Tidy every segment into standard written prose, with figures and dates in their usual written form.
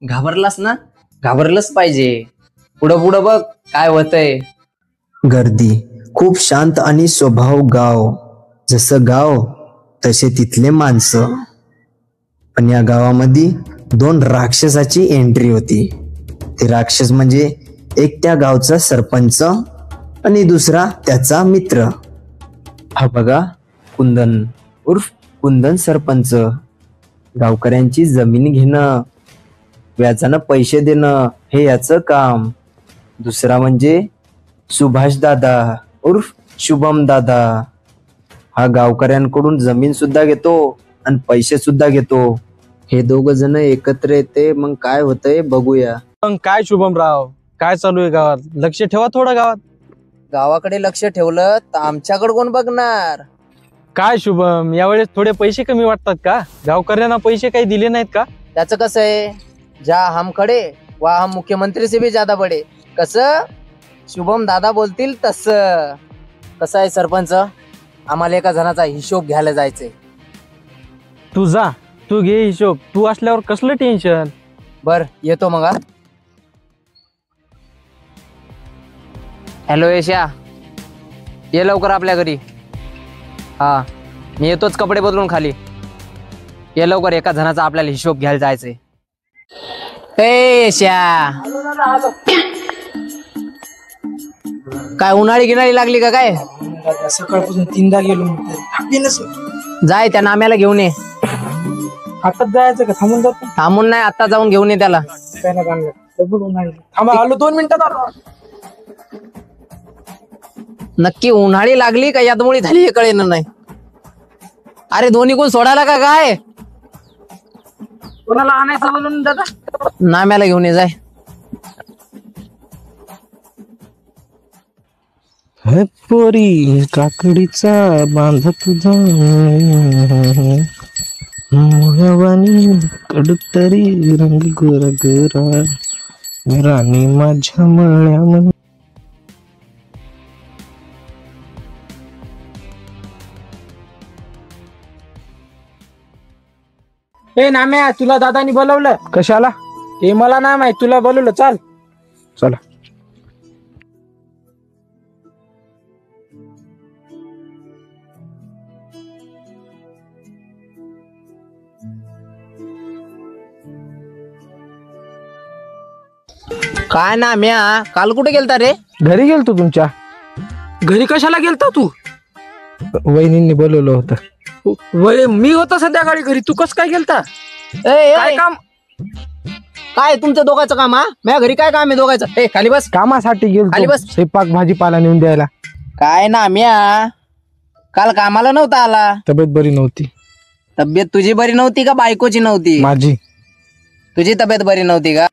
घाबरलास ना? घाबरलंच पाहिजे. पुढं पुढं बघ काय होतंय. गर्दी खूप शांत आणि स्वभाव गाव. जसं गाव तसे तिथले माणसं. पण या गावामध्ये 2 राक्षसाची एंट्री होती. ते राक्षस म्हणजे एक त्या गावचा सरपंच आणि दुसरा त्याचा मित्र. हा बघा, कुंदन उर्फ कुंदन सरपंच. गावकऱ्यांची जमीन घेणं, व्याजानं पैसे देणं हे याचं काम. दुसरा म्हणजे सुभाष दादा उर्फ शुभम दादा. हा गावकऱ्यांकडून जमीन सुद्धा घेतो आणि पैसे सुद्धा घेतो. हे 2 जण एकत्र येते, मग काय होतंय बघूया. मग काय शुभमराव, काय चालू आहे गावात? लक्ष ठेवा थोडं गावात. गावाकडे लक्ष ठेवलं तर आमच्याकडे कोण बघणार? काय शुभम, यावेळेस थोडे पैसे कमी वाटतात का? गावकऱ्यांना पैसे काही दिले नाहीत का? त्याचं कसं आहे, जा हम खडे वा हम मुख्यमंत्री से भी ज्यादा बडे. कसं शुभम दादा बोलतील तसं. कसं आहे सरपंच, आम्हाला एका जणाचा हिशोब घ्यायला जायचंय. तू जा, तू घे हिशोब. तू असल्यावर कसलं टेन्शन. बर येतो मग. हॅलो यशा, ये लवकर आपल्या घरी. हा मी येतोच, कपडे बदलून खाली ये लवकर. एका जणाचा आपल्याला हिशोब घ्यायला जायचंय. ए यशा, काय उन्हाळी गिनाळी लागली का काय? सकाळपासून 3दा गेलो. जाय त्या नाम्याला घेऊन ये. हातात जायचं का थांबून जातो? थांबून नाही, आता जाऊन घेऊन ये त्याला. थांबा, आलो 2 मिनिटात आलो. नक्की उन्हाळी लागली का यादमुळी झाली हे कळेना नाही. अरे दोन्ही कोण सोडायला का काय? कोणाला आणायचं बोलून दादा? नाम्याला घेऊन ये जाय. पोरी काकडीचा बांध तुझा मुळवानी कडतरी रंग गोरा गोरा राणी माझ्या मळ्यामध्ये. ए नाम्या, तुला दादानी बोलवलं. कशाला? ते मला नाही माहित, तुला बोलवलं. चाल. चला. काय नाम्या, काल कुठे गेलता रे? घरी गेलतो तुमच्या. घरी कशाला गेलता तू? वहिनींनी बोलवलं होतं. मी होतो संध्याकाळी घरी, तू कस काय गेलता? काय काम? काय तुमचं दोघांचं काम? हा माझ्या घरी काय काम आहे दोघांचं? ए खाली बस. कामासाठी खाली गेलतो, बस. स्वयंपाक भाजीपाला नेऊन द्यायला. काय नाम्या, काल कामाला नव्हता आला? तब्येत बरी नव्हती. तब्येत तुझी बरी नव्हती का बायकोची नव्हती? माझी. तुझी तब्येत बरी नव्हती का?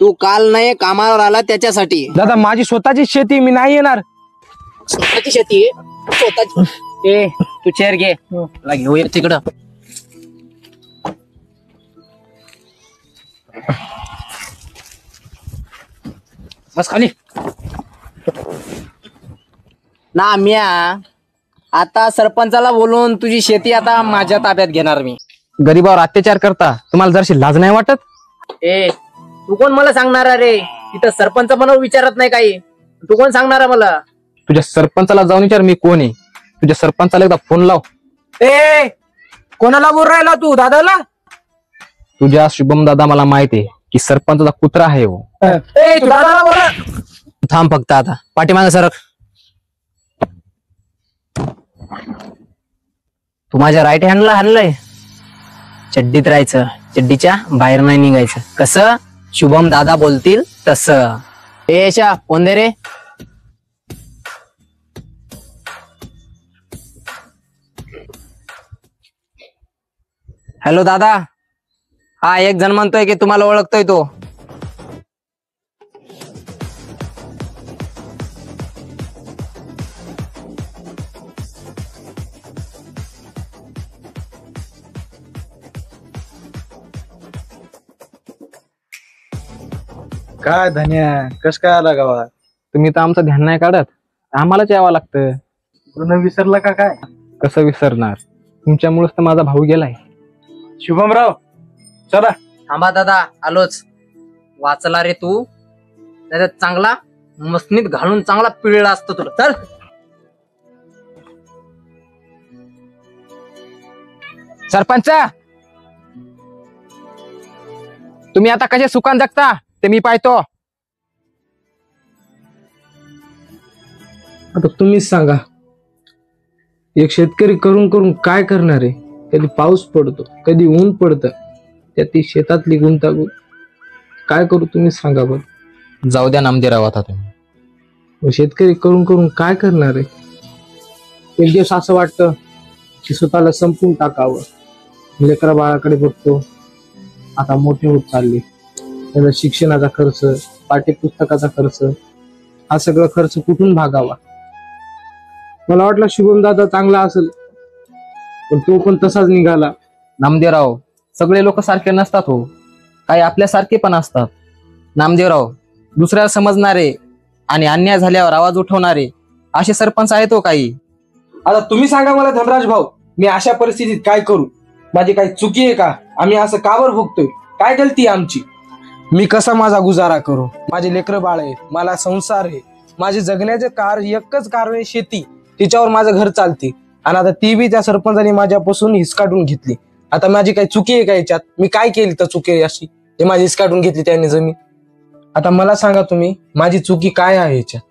तू काल नाही कामावर आला त्याच्यासाठी. दादा माझी स्वतःची शेती, मी नाही येणार. स्वतःची शेती आहे स्वतःची. ए तू चेअर घे, मला घेऊ ये तिकडं. बस खाली. नाम्या, आता सरपंचाला बोलून तुझी शेती आता माझ्या ताब्यात घेणार मी. गरीबावर अत्याचार करता तुम्हाला जराशी लाज नाही वाटत? ए तू कोण मला सांगणार रे? तिथं सरपंच मला विचारत नाही काही. तू कोण सांगणार मला? तुझ्या सरपंचाला जाऊन विचार मी कोण आहे. तुझ्या सरपंचाला एकदा फोन लाव. ए कोणाला बोल राहिला तू? दादाला? तुझ्या शुभम दादा मला माहित आहे की सरपंचाचा कुत्रा आहे हो. ए तू दादाला बोल. थांब फक्त आता पाठीमागे सरक. तू माझ्या राईट हँडला हल्लय. चड्डीत राहायचं, चड्डीच्या बाहेर नाही निघायचं. कसं शुभम दादा बोलतील तसं. ए शा फोन दे रे. हॅलो दादा. हा एक जण म्हणतोय की तुम्हाला ओळखतोय तो. काय धन्या कस काय आला गावात? तुम्ही तर आमचं ध्यान नाही काढत, आम्हालाच यावं लागतं. पूर्ण विसरला का काय? कसं विसरणार, तुमच्यामुळेच तर माझा भाऊ गेलाय. शुभमराव चला. थांबा दादा, आलोच. वाचला रे तू, नाही चांगला मसनीत घालून चांगला पिळला असतो तुला. चल. सरपंच, तुम्ही आता कसे सुखान जगता ते मी पाहतो. आता तुम्हीच सांगा, एक शेतकरी करून करून काय करणार आहे? कधी पाऊस पडतो, कधी ऊन पडतं, त्यात ती शेतातली गुंतागुंत. काय करू तुम्ही सांगा बरं. जाऊ द्या नामदेवराव आता तुम्ही. मग शेतकरी करून करून काय करणार आहे? एक दिवस असं वाटतं की स्वतःला संपून टाकावं. लेकरा बाळाकडे बघतो, आता मोठे होत चालले. त्याचा शिक्षणाचा खर्च, पाठ्यपुस्तकाचा खर्च, हा सगळा खर्च कुठून भागावा? मला वाटलं शुभम दादा चांगला असेल, पण तो पण तसाच निघाला. नामदेवराव, सगळे लोक सारखे नसतात हो, काही आपल्यासारखे पण असतात. नामदेवराव, दुसऱ्याला समजणारे आणि अन्याय झाल्यावर आवाज उठवणारे असे सरपंच आहेत हो काही. आता तुम्ही सांगा मला धनराज भाऊ, मी अशा परिस्थितीत काय करू? माझी काही चुकी आहे का? आम्ही असं का बरं भोगतोय? काय गलती आहे आमची? मी कसा माझा गुजारा करू? माझे लेकरं बाळ आहे, मला संसार आहे, माझे जगण्याचे एकच कारण आहे शेती. तिच्यावर माझं घर चालते, आणि आता ती बी त्या सरपंचाने माझ्यापासून हिसकाटून घेतली. आता माझी काही चुकी आहे का याच्यात? मी काय केली तर चुकी आहे अशी ते माझी हिसकाटून घेतली त्यांनी जमीन? आता मला सांगा तुम्ही, माझी चुकी काय आहे याच्यात?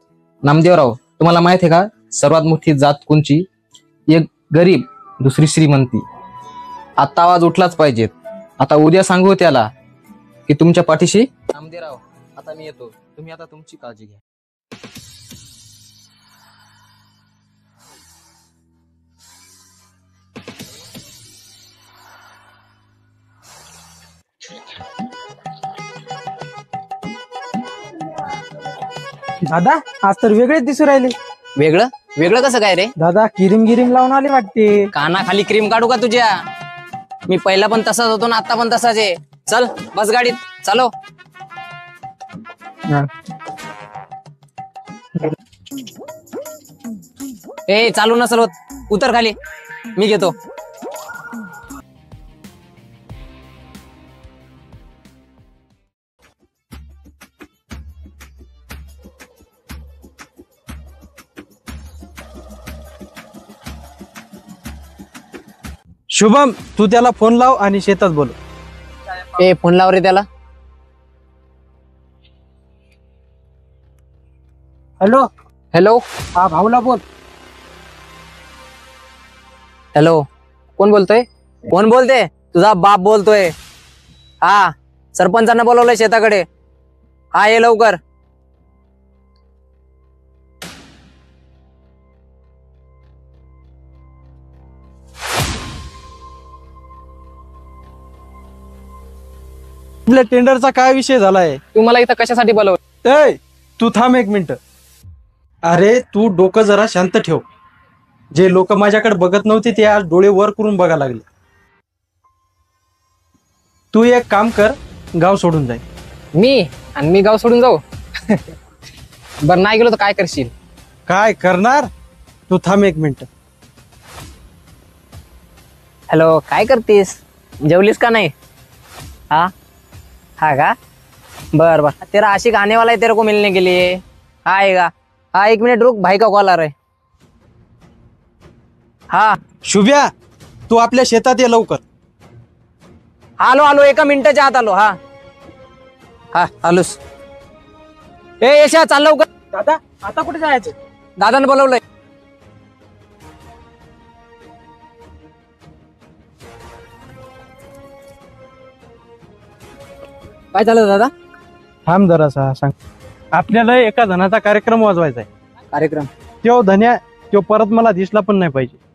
नामदेवराव, तुम्हाला माहित आहे का सर्वात मोठी जात कोणची? एक गरीब, दुसरी श्रीमंती. आता आवाज उठलाच पाहिजेत. आता उद्या सांगू त्याला की तुमच्या पाठीशी. नामदेवराव, आता मी येतो, तुम्ही आता तुमची काळजी घ्या. दादा, आज तर वेगळेच दिसू राहिले. वेगळं वेगळं कसं काय रे? दादा किरीम गिरीम लावून आले वाटते. कानाखाली क्रीम काढू का तुझ्या? मी पहिला पण तसाच होतो ना, आता पण तसाच आहे. चल बस गाडीत, चालो. ए चालू नसल होत, उतर खाली, मी घेतो. शुभम, तू त्याला फोन लाव आणि शेतात बोल. ए फोन लाव रे त्याला. हॅलो. हॅलो. हा भाऊला बोल. हॅलो, कोण बोलतोय? कोण बोलते? तुझा बाप बोलतोय. हा, सरपंचांना बोलवलंय शेताकडे. हा, ये लवकर. आपल्या टेंडरचा काय विषय झालाय? तुम्हाला इथं कशासाठी बोलवलं? ए, तू थांब एक मिनिट. अरे तू डोकं जरा शांत ठेव. जे लोक माझ्याकडे बघत नव्हते ते आज डोळे वर करून बघायला लागले. तू एक काम कर, गाव सोडून जाय. मी गाव सोडून जाऊ? बरं, नाही गेलो तर काय करशील? काय करणार? तू थांब एक मिनिट. हॅलो, काय करतीस? जेवलीस का नाही? हाँ हाँ का? बर बर, तेरा आशिक आने वाला है तेरे को मिलने के लिए. हाँ आएगा. हाँ, एक मिनट रुक, भाई का कॉल आ रहा है. हाँ शुभ्या, तू आपल्या शेतात ये लवकर. आलो आलो, एका मिनिटाच्या आत आलो. हा हा, आलोस. ए यशा, चाल लवकर. दादा, आता कुठे जायचं? दादाने बोलवलंय. काय झालं दादा? थांब जरासा सांग. आपल्याला एका जणाचा कार्यक्रम वाजवायचा आहे. कार्यक्रम? तो धन्या, तो परत मला दिसला पण नाही पाहिजे.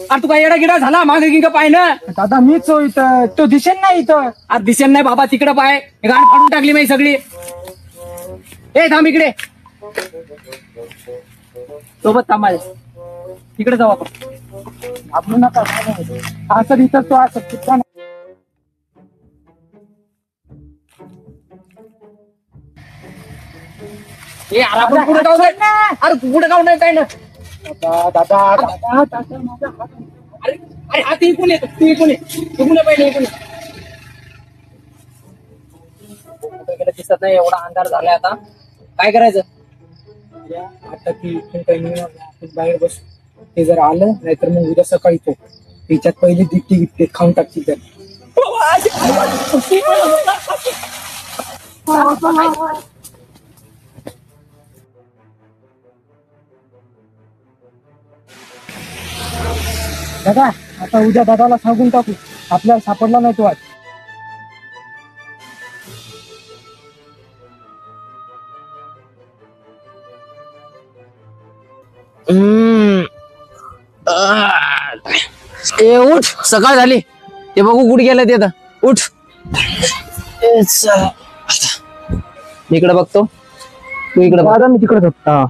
अरे तू काय येडा गिडा झाला मागे गिंग पाय ना. दादा मीच हो इथं, तो दिसेल नाही इथं. अरे दिसेल नाही बाबा, तिकडं पाय गाड फाडून टाकली माही सगळी. ए थांब इकडे, सोबत थांबाय, तिकडे जाऊ आपण. आपण नका असं इथं तो असं कुठला नाही. ए अरे आपण पुढे जाऊ दे. अरे पुढे जाऊ नये काय ना. दादा दादा दादा माझा हात. अरे अरे हा ती इकडून येतो, ती इकडून ये, इकडून ये पहिले इकडून ये. कुठे गेलं दिसत नाही, एवढा अंधार झालाय आता. काय करायचं? आता ती इथून काही नाही, आपण बाहेर बसू. ते जर आलं नाहीतर मग उद्या सकाळी तो त्याच्यात पहिली दिपटी गिफ्टी खाऊन टाकतील तर. दादा आता उद्या दादाला सांगून टाकू, आपल्याला सापडला नाही तो आज. ए उठ, सकाळ झाली. ते बघू कुठे गेलं ते आता. उठ. मी इकडे बघतो, तू इकडे बघ. दादा मी तिकडे जातो. हा.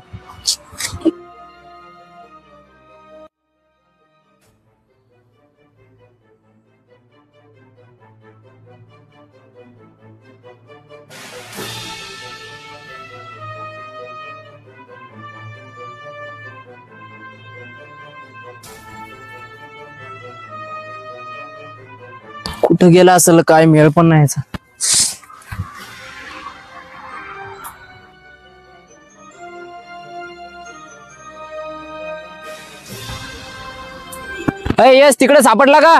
कुठं गेला असेल, काय मेळ पण नाही याचा. येस, तिकडे सापडला का?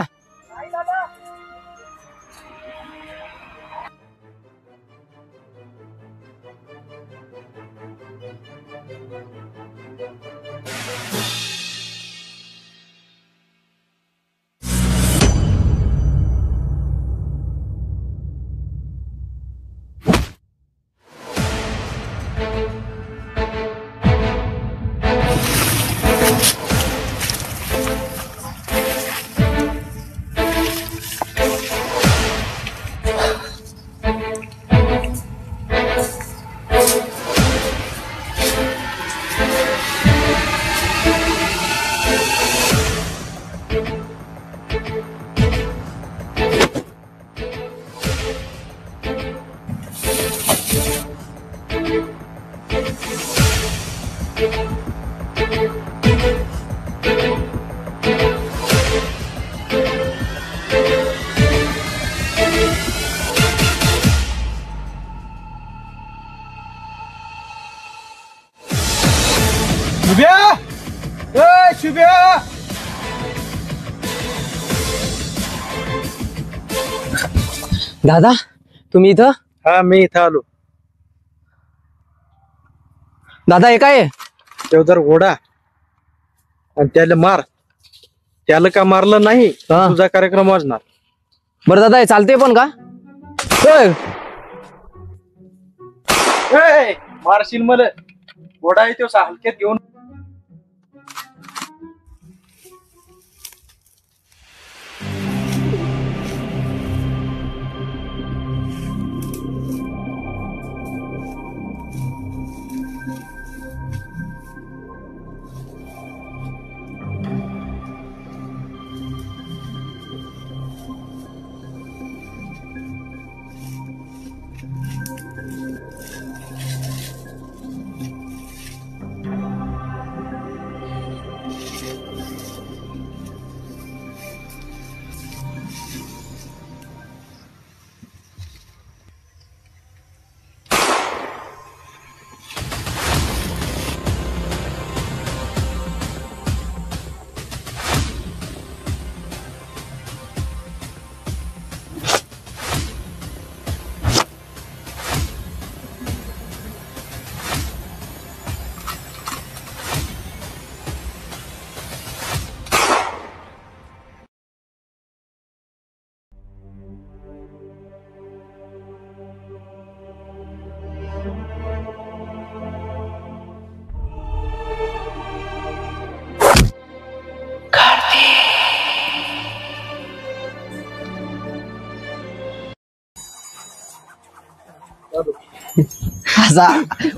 शुभ्या, ए शुभ्या. दादा तुम्ही इथं? हा मी इथं आलो. दादा हे काय आहे? तेव्हा जर घोडा आणि त्याला मार, त्याला का मारलं नाही हा. तुझा कार्यक्रम वाजणार. बरं दादा हे चालते पण का? होय. ए, मारशील मला. घोडा आहे तो हलक्यात घेऊन. हसा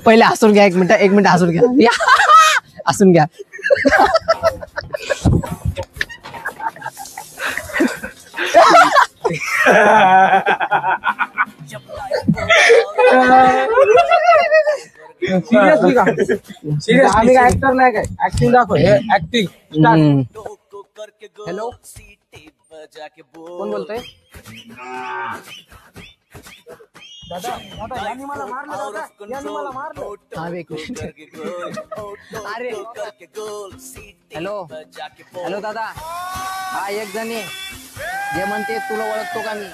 पहिले हसून घ्या, एक मिनिट हसून घ्या. हसून घ्या. सिरियसली का? सिरियस आम्ही काय ऍक्टर नाही काय? ऍक्टिंग दाखव. हे ऍक्टिंग. हॅलो, कोण बोलतोय? हा, एक मिनिट. अरे हॅलो दादा, हा एक जण आहे जे म्हणते तुला ओळखतो का मी,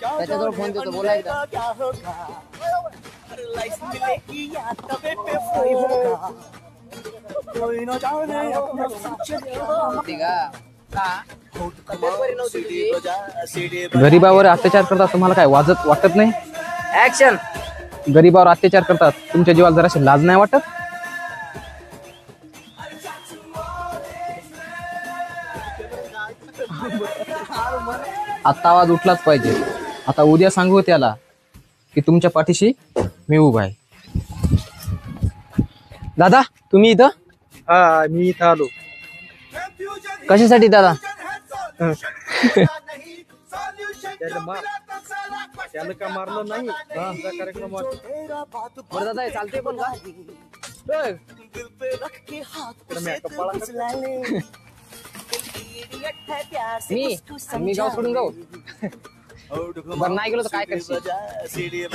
त्याच्याजवळ फोन देतो, बोला एकदा. गरीबावर अत्याचार करतात तुम्हाला काय वाटत नाही? ऍक्शन. गरीबावर अत्याचार करतात, तुमच्या जीवाला जराशी लाज नाही वाटत? आता आवाज उठलाच पाहिजे. आता उद्या सांगू त्याला की तुमच्या पाठीशी मी उभा आहे. दादा तुम्ही इथं हा, मी इथं आलो. कशासाठी दादा? त्याला का मारलं नाही? कार्यक्रम बरं दादा, चालते पण का? मी गाव सोडून जाऊ? बरं नाही गेलो तर काय करशील?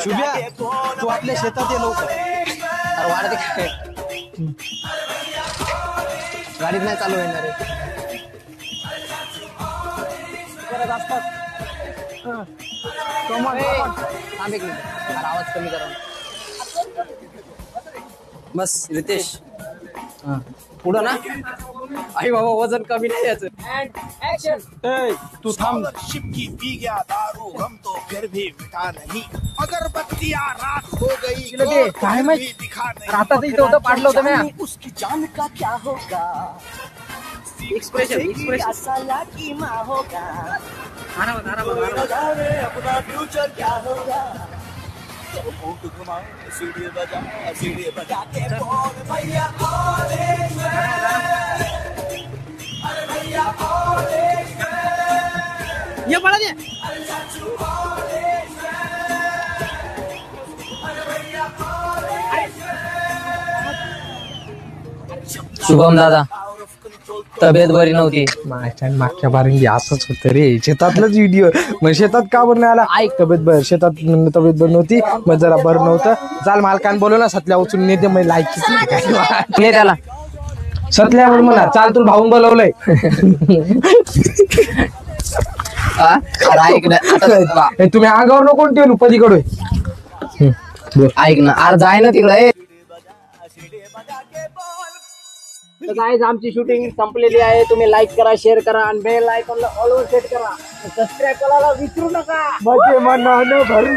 शुभ्या, तू आपल्या शेतात ये लवकर. अरे वाढते काय? गाडीत नाही चालू होणार रे. थांब एक मिनिट. अरे आवाज कमी करा. बस रितेश, पुढं ना. आई बाबा वजन कमी नाही याचं. ए, तू थांब. की पी गया दारू गम तो फिर भी मिटा नहीं अगरबत्तियां रात हो गई काय माहिती दिखा नहीं आता इथं होतं, पाडलं होतं मी. उसकी जान का क्या होगा एक्सप्रेशन साला की माँ होगा अपना फ्यूचर क्या होगा सीढ़ी बजा के बोल भैया ये पड़ा दे. शुभम दादा तब्येत बरी नव्हती. मागच्या बारी असंच होतं रे. शेतातलंच व्हिडिओ. मग शेतात का बरं नाही आला? ऐक, शेतात तब्येत बरी नव्हती, मग जरा बरं नव्हतं. चाल मालकान बोलवला, सतल्या उचलून नेते. मग लायकीच नाही त्याला. सतल्या म्हणून म्हणा, चाल तुला भाऊन बोलवलंय. ऐक ना, हे तुम्ही अंगावर नको ठेवू पलीकडे. ऐक ना, अरे जाय ना तिकडे. तर गाईज आमची शूटिंग संपलेली आहे. तुम्ही लाईक करा, शेअर करा आणि बेल आयकॉनला ऑल सेट करा. सबस्क्राईब करायला विसरू नका. माझे मनानं भरून